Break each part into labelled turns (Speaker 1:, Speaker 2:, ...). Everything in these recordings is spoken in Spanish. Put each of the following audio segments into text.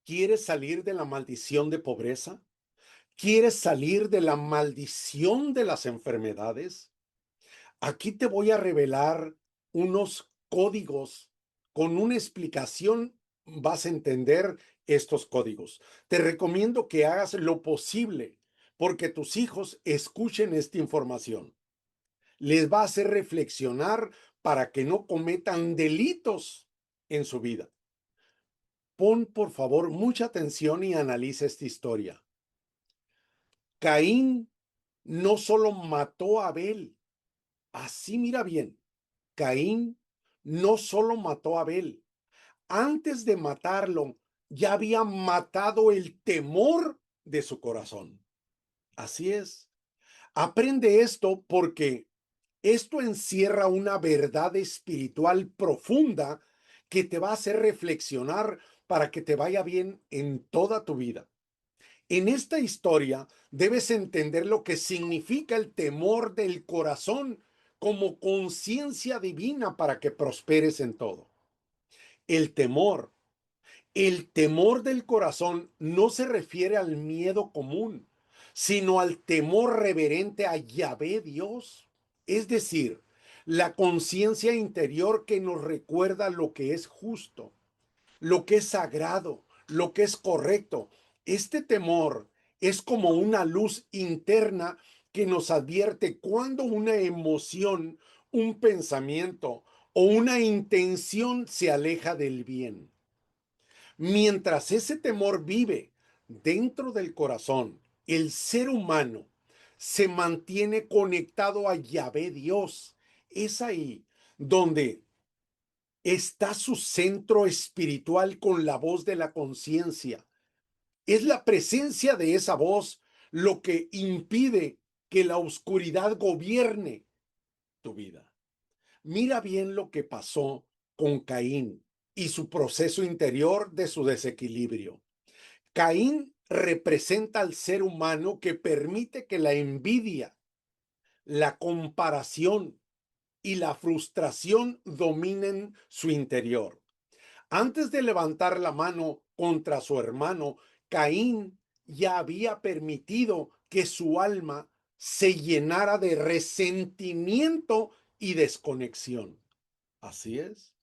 Speaker 1: ¿Quieres salir de la maldición de pobreza? ¿Quieres salir de la maldición de las enfermedades? Aquí te voy a revelar unos códigos. Con una explicación vas a entender estos códigos. Te recomiendo que hagas lo posible porque tus hijos escuchen esta información. Les va a hacer reflexionar para que no cometan delitos en su vida. Pon por favor mucha atención y analiza esta historia. Caín no solo mató a Abel, así mira bien, Caín no solo mató a Abel, antes de matarlo ya había matado el temor de su corazón. Así es. Aprende esto porque esto encierra una verdad espiritual profunda que te va a hacer reflexionar para que te vaya bien en toda tu vida. En esta historia debes entender lo que significa el temor del corazón como conciencia divina para que prosperes en todo. El temor, el temor del corazón no se refiere al miedo común, sino al temor reverente a Yahvé Dios. Es decir, la conciencia interior que nos recuerda lo que es justo, lo que es sagrado, lo que es correcto. Este temor es como una luz interna que nos advierte cuando una emoción, un pensamiento o una intención se aleja del bien. Mientras ese temor vive dentro del corazón, el ser humano se mantiene conectado a Yahvé Dios. Es ahí donde está su centro espiritual con la voz de la conciencia. Es la presencia de esa voz lo que impide que la oscuridad gobierne tu vida. Mira bien lo que pasó con Caín y su proceso interior de su desequilibrio. Caín representa al ser humano que permite que la envidia, la comparación y la frustración dominen su interior. Antes de levantar la mano contra su hermano, Caín ya había permitido que su alma se llenara de resentimiento y desconexión. Así es.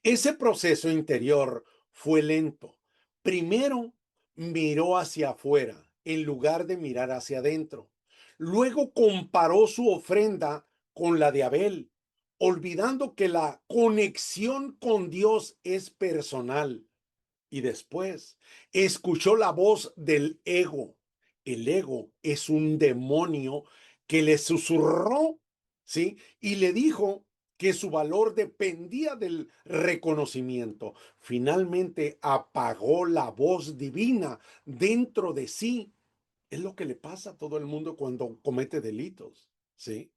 Speaker 1: Ese proceso interior fue lento. Primero miró hacia afuera en lugar de mirar hacia adentro. Luego comparó su ofrenda con la de Abel, olvidando que la conexión con Dios es personal. Y después escuchó la voz del ego. El ego es un demonio que le susurró, ¿sí? Y le dijo que su valor dependía del reconocimiento. Finalmente apagó la voz divina dentro de sí. Es lo que le pasa a todo el mundo cuando comete delitos, ¿sí?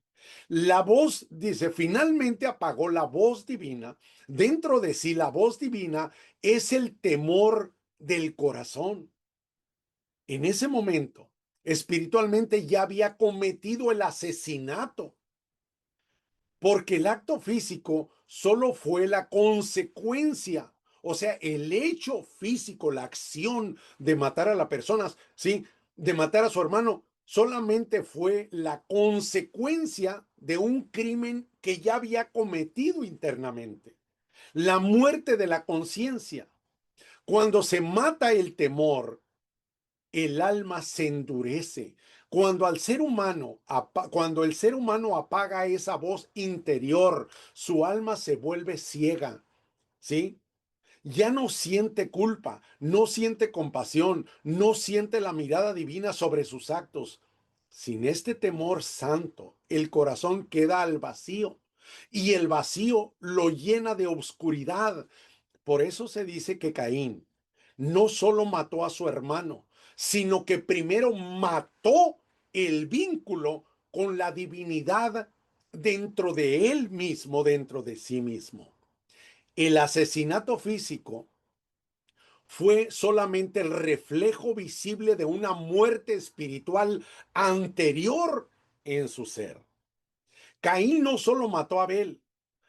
Speaker 1: La voz, dice, finalmente apagó la voz divina. Dentro de sí, la voz divina es el temor del corazón. En ese momento, espiritualmente ya había cometido el asesinato, porque el acto físico solo fue la consecuencia. O sea, el hecho físico, la acción de matar a las personas, ¿sí? De matar a su hermano, solamente fue la consecuencia de un crimen que ya había cometido internamente. La muerte de la conciencia. Cuando se mata el temor, el alma se endurece. Cuando el ser humano apaga esa voz interior, su alma se vuelve ciega, ¿sí? Ya no siente culpa, no siente compasión, no siente la mirada divina sobre sus actos. Sin este temor santo, el corazón queda al vacío y el vacío lo llena de oscuridad. Por eso se dice que Caín no solo mató a su hermano, sino que primero mató el vínculo con la divinidad dentro de él mismo, dentro de sí mismo. El asesinato físico fue solamente el reflejo visible de una muerte espiritual anterior en su ser. Caín no solo mató a Abel,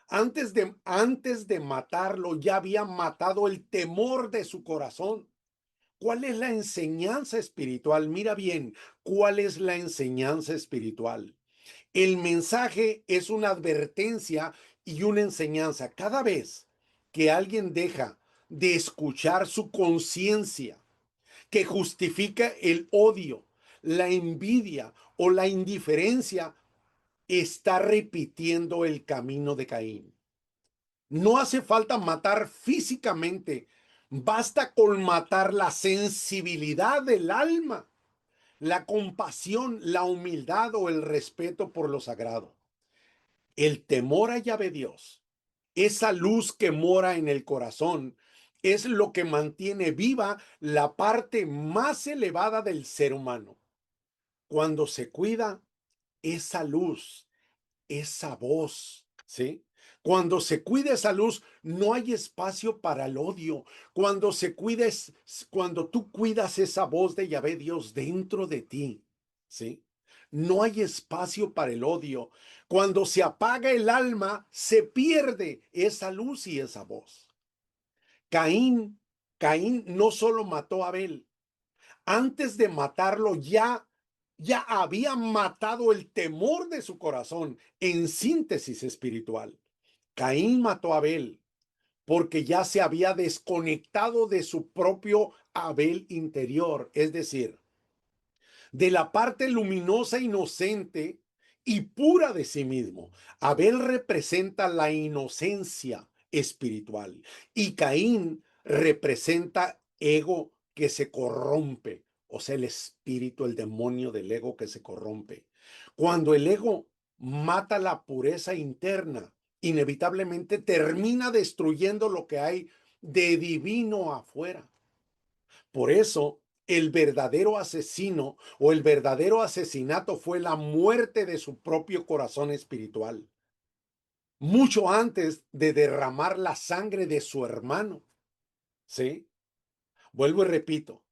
Speaker 1: Antes de matarlo, ya había matado el temor de su corazón. ¿Cuál es la enseñanza espiritual? Mira bien, ¿cuál es la enseñanza espiritual? El mensaje es una advertencia y una enseñanza. Cada vez que alguien deja de escuchar su conciencia, que justifica el odio, la envidia o la indiferencia, está repitiendo el camino de Caín. No hace falta matar físicamente, basta con matar la sensibilidad del alma, la compasión, la humildad o el respeto por lo sagrado. El temor a Yahvé Dios, esa luz que mora en el corazón, es lo que mantiene viva la parte más elevada del ser humano. Cuando se cuida esa luz, esa voz, ¿sí? Cuando se cuida esa luz, no hay espacio para el odio. Cuando tú cuidas esa voz de Yahvé Dios dentro de ti, ¿sí? No hay espacio para el odio. Cuando se apaga el alma, se pierde esa luz y esa voz. Caín, Caín no solo mató a Abel, antes de matarlo ya había matado el temor de su corazón en síntesis espiritual. Caín mató a Abel porque ya se había desconectado de su propio Abel interior, es decir, de la parte luminosa, inocente y pura de sí mismo. Abel representa la inocencia espiritual y Caín representa ego que se corrompe, o sea, el espíritu, el demonio del ego que se corrompe. Cuando el ego mata la pureza interna, inevitablemente termina destruyendo lo que hay de divino afuera. Por eso, el verdadero asesino o el verdadero asesinato fue la muerte de su propio corazón espiritual, mucho antes de derramar la sangre de su hermano. ¿Sí? Vuelvo y repito,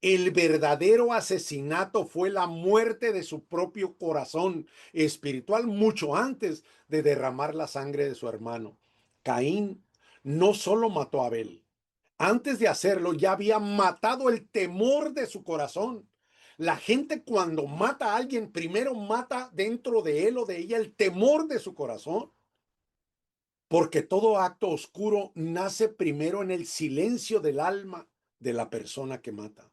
Speaker 1: el verdadero asesinato fue la muerte de su propio corazón espiritual mucho antes de derramar la sangre de su hermano. Caín no solo mató a Abel, antes de hacerlo ya había matado el temor de su corazón. La gente cuando mata a alguien, primero mata dentro de él o de ella el temor de su corazón, porque todo acto oscuro nace primero en el silencio del alma de la persona que mata.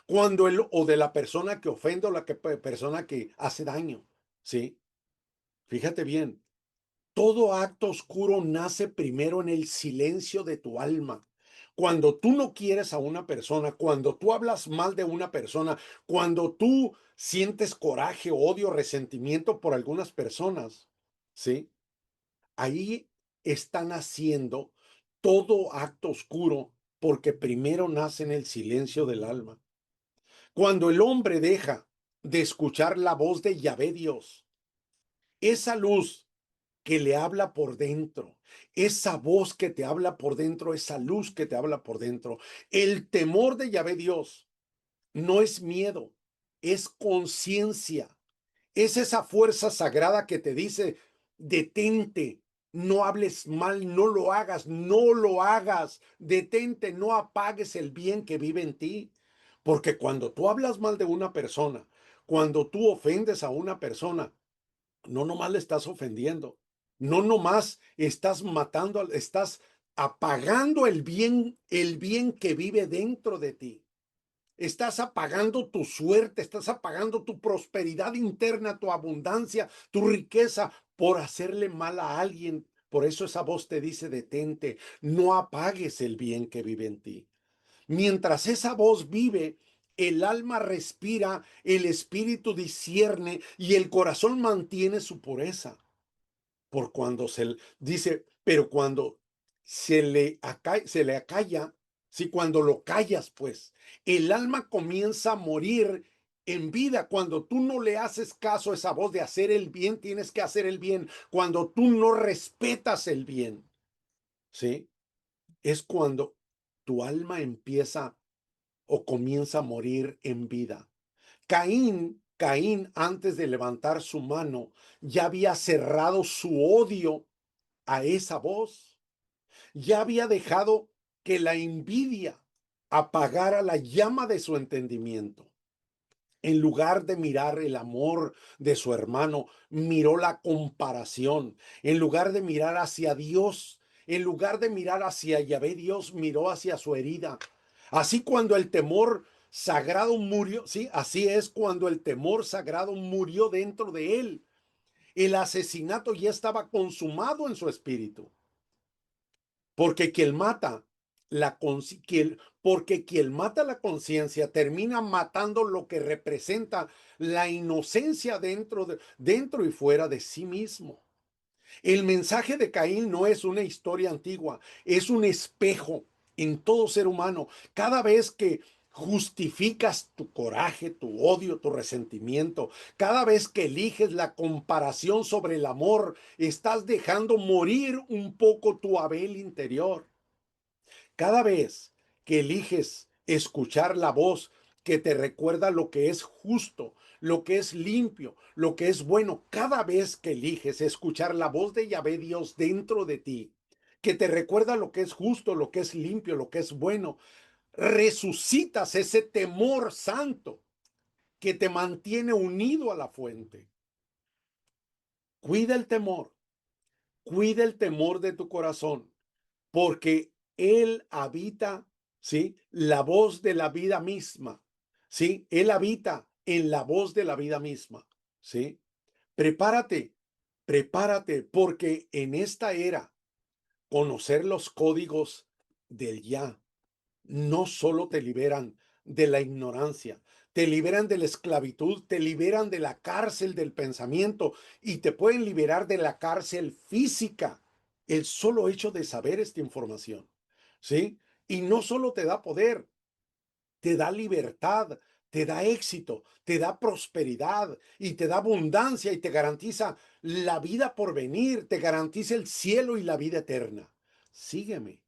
Speaker 1: Cuando él o de la persona que ofende o la persona que hace daño, ¿sí? Fíjate bien, todo acto oscuro nace primero en el silencio de tu alma. Cuando tú no quieres a una persona, cuando tú hablas mal de una persona, cuando tú sientes coraje, odio, resentimiento por algunas personas, ¿sí? Ahí están haciendo todo acto oscuro porque primero nace en el silencio del alma. Cuando el hombre deja de escuchar la voz de Yahvé Dios, esa luz que le habla por dentro, esa voz que te habla por dentro, esa luz que te habla por dentro, el temor de Yahvé Dios no es miedo, es conciencia. Es esa fuerza sagrada que te dice, detente, no hables mal, no lo hagas, no lo hagas, detente, no apagues el bien que vive en ti. Porque cuando tú hablas mal de una persona, cuando tú ofendes a una persona, no nomás le estás ofendiendo, no nomás estás matando, estás apagando el bien que vive dentro de ti. Estás apagando tu suerte, estás apagando tu prosperidad interna, tu abundancia, tu riqueza por hacerle mal a alguien. Por eso esa voz te dice, detente, no apagues el bien que vive en ti. Mientras esa voz vive, el alma respira, el espíritu discierne y el corazón mantiene su pureza por cuando dice, pero cuando se le acalla, si cuando lo callas, pues, el alma comienza a morir en vida. Cuando tú no le haces caso a esa voz de hacer el bien, tienes que hacer el bien. Cuando tú no respetas el bien, ¿sí? Es cuando tu alma empieza o comienza a morir en vida. Caín, antes de levantar su mano, ya había cerrado su odio a esa voz. Ya había dejado que la envidia apagara la llama de su entendimiento. En lugar de mirar el amor de su hermano, miró la comparación. En lugar de mirar hacia Dios, en lugar de mirar hacia Yahvé, Dios miró hacia su herida. Así cuando el temor sagrado murió, sí, así es cuando el temor sagrado murió dentro de él. El asesinato ya estaba consumado en su espíritu. Porque quien mata porque quien mata la conciencia termina matando lo que representa la inocencia dentro y fuera de sí mismo. El mensaje de Caín no es una historia antigua, es un espejo en todo ser humano. Cada vez que justificas tu coraje, tu odio, tu resentimiento, cada vez que eliges la comparación sobre el amor, estás dejando morir un poco tu Abel interior. Cada vez que eliges escuchar la voz que te recuerda lo que es justo, lo que es limpio, lo que es bueno, cada vez que eliges escuchar la voz de Yahvé Dios dentro de ti, que te recuerda lo que es justo, lo que es limpio, lo que es bueno, resucitas ese temor santo que te mantiene unido a la fuente. Cuida el temor, cuida el temor de tu corazón, porque Él habita, ¿sí? La voz de la vida misma, ¿sí? Él habita en la voz de la vida misma, ¿sí? Prepárate, prepárate, porque en esta era, conocer los códigos del ya no solo te liberan de la ignorancia, te liberan de la esclavitud, te liberan de la cárcel del pensamiento y te pueden liberar de la cárcel física. El solo hecho de saber esta información, ¿sí? Y no solo te da poder, te da libertad, te da éxito, te da prosperidad y te da abundancia y te garantiza la vida por venir, te garantiza el cielo y la vida eterna. Sígueme,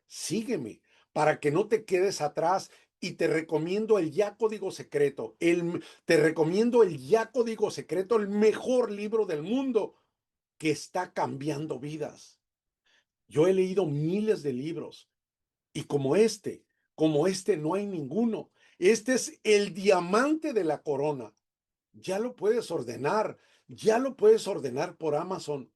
Speaker 1: sígueme para que no te quedes atrás y te recomiendo el Ya Código Secreto. Te recomiendo el Ya Código Secreto, el mejor libro del mundo que está cambiando vidas. Yo he leído miles de libros y como este no hay ninguno. Este es el diamante de la corona. Ya lo puedes ordenar por Amazon